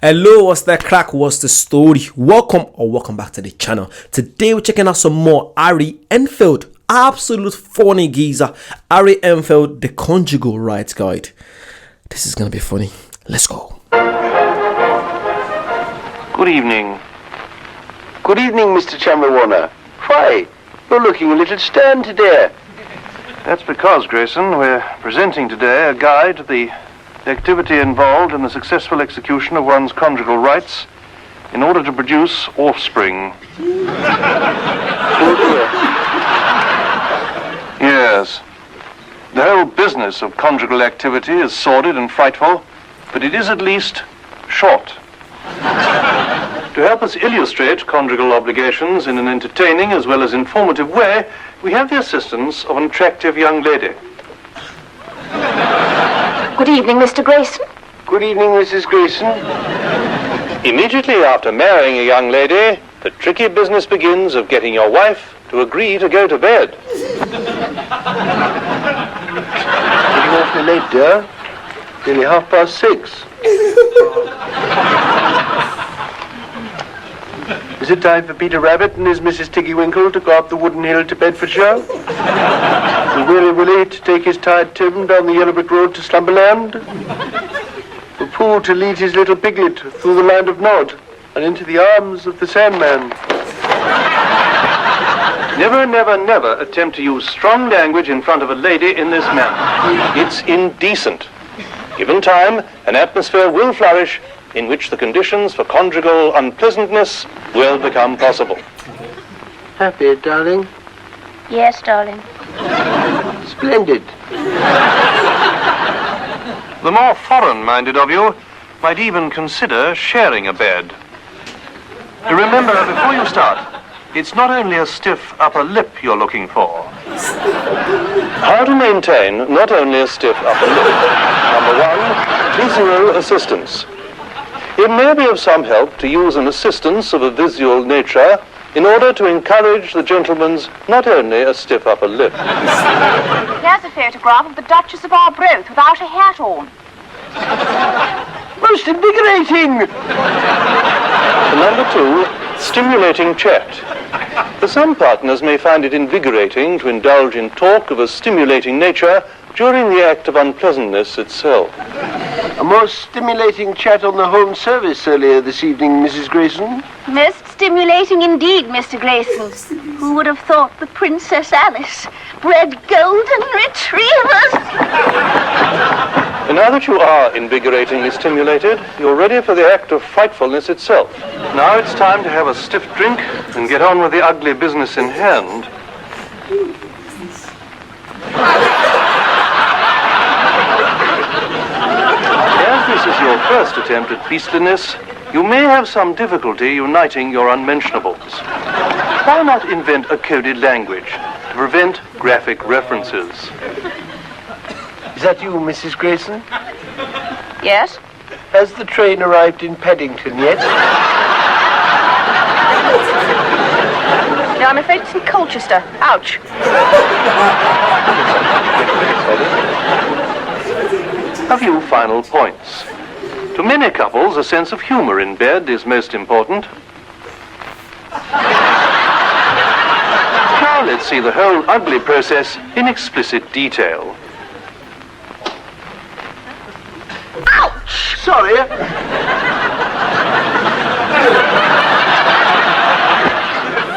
Hello, what's the crack? What's the story? Welcome back to the channel. Today we're checking out some more Enfield. Absolute funny geezer. Enfield, the Conjugal rights guide. This is gonna be funny. Let's go. Good evening. Good evening, Mr. Chandler Warner. Why, you're looking a little stern today. That's because, Grayson, we're presenting today a guide to the activity involved in the successful execution of one's conjugal rights in order to produce offspring. Yes. The whole business of conjugal activity is sordid and frightful, but it is at least short. To help us illustrate conjugal obligations in an entertaining as well as informative way, we have the assistance of an attractive young lady. Good evening, Mr. Grayson. Good evening, Mrs. Grayson. Immediately after marrying a young lady, the tricky business begins of getting your wife to agree to go to bed. Getting awfully late, dear. Nearly 6:30. Is it time for Peter Rabbit and his Mrs. Tiggy Winkle to go up the wooden hill to Bedfordshire? For Weary Willie to take his tired Tim down the yellow brick road to Slumberland? For Pooh to lead his little piglet through the land of Nod and into the arms of the Sandman? Never, never, never attempt to use strong language in front of a lady in this manner. It's indecent. Given time, an atmosphere will flourish in which the conditions for conjugal unpleasantness will become possible. Happy, darling? Yes, darling. Splendid. The more foreign-minded of you might even consider sharing a bed. Remember, before you start, it's not only a stiff upper lip you're looking for. How to maintain not only a stiff upper lip. Number one, visual assistance. It may be of some help to use an assistance of a visual nature in order to encourage the gentleman's not only a stiff upper lip. Here's a photograph of the Duchess of Arbroath without a hat on. Most invigorating! Number two, stimulating chat. For some partners may find it invigorating to indulge in talk of a stimulating nature during the act of unpleasantness itself. A most stimulating chat on the home service earlier this evening, Mrs. Grayson. Most stimulating indeed, Mr. Grayson. Who would have thought the Princess Alice bred golden retrievers? And now that you are invigoratingly stimulated, you're ready for the act of frightfulness itself. Now it's time to have a stiff drink and get on with the ugly business in hand. As this is your first attempt at beastliness, you may have some difficulty uniting your unmentionables. Why not invent a coded language to prevent graphic references? Is that you, Mrs. Grayson? Yes. Has the train arrived in Paddington yet? No, I'm afraid it's in Colchester. Ouch. A few final points. To many couples, a sense of humor in bed is most important. Now let's see the whole ugly process in explicit detail. Ouch! Sorry.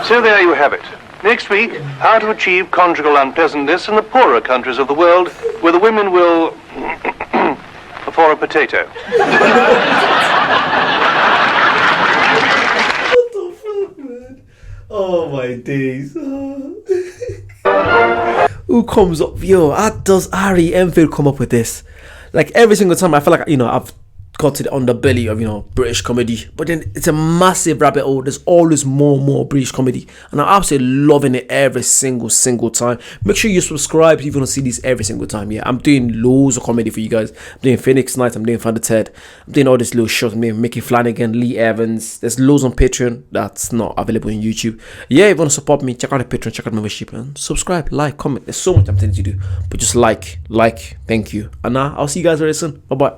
So there you have it. Next week, how to achieve conjugal unpleasantness in the poorer countries of the world where the women will... for a potato. What the fuck, man? Oh my days. Who comes up? Yo, how does Enfield come up with this? Like every single time I feel like, I've got to the underbelly of, British comedy. But then it's a massive rabbit hole. There's always more British comedy. And I'm absolutely loving it every single time. Make sure you subscribe if you want to see this every single time. Yeah, I'm doing loads of comedy for you guys. I'm doing Phoenix Night. I'm doing Thunder Ted. I'm doing all these little shows. I'm doing Mickey Flanagan, Lee Evans. There's loads on Patreon that's not available on YouTube. Yeah, if you want to support me, check out the Patreon, check out my membership, and subscribe, like, comment. There's so much I'm telling you to do. But just like. Thank you. And now I'll see you guys very soon. Bye-bye.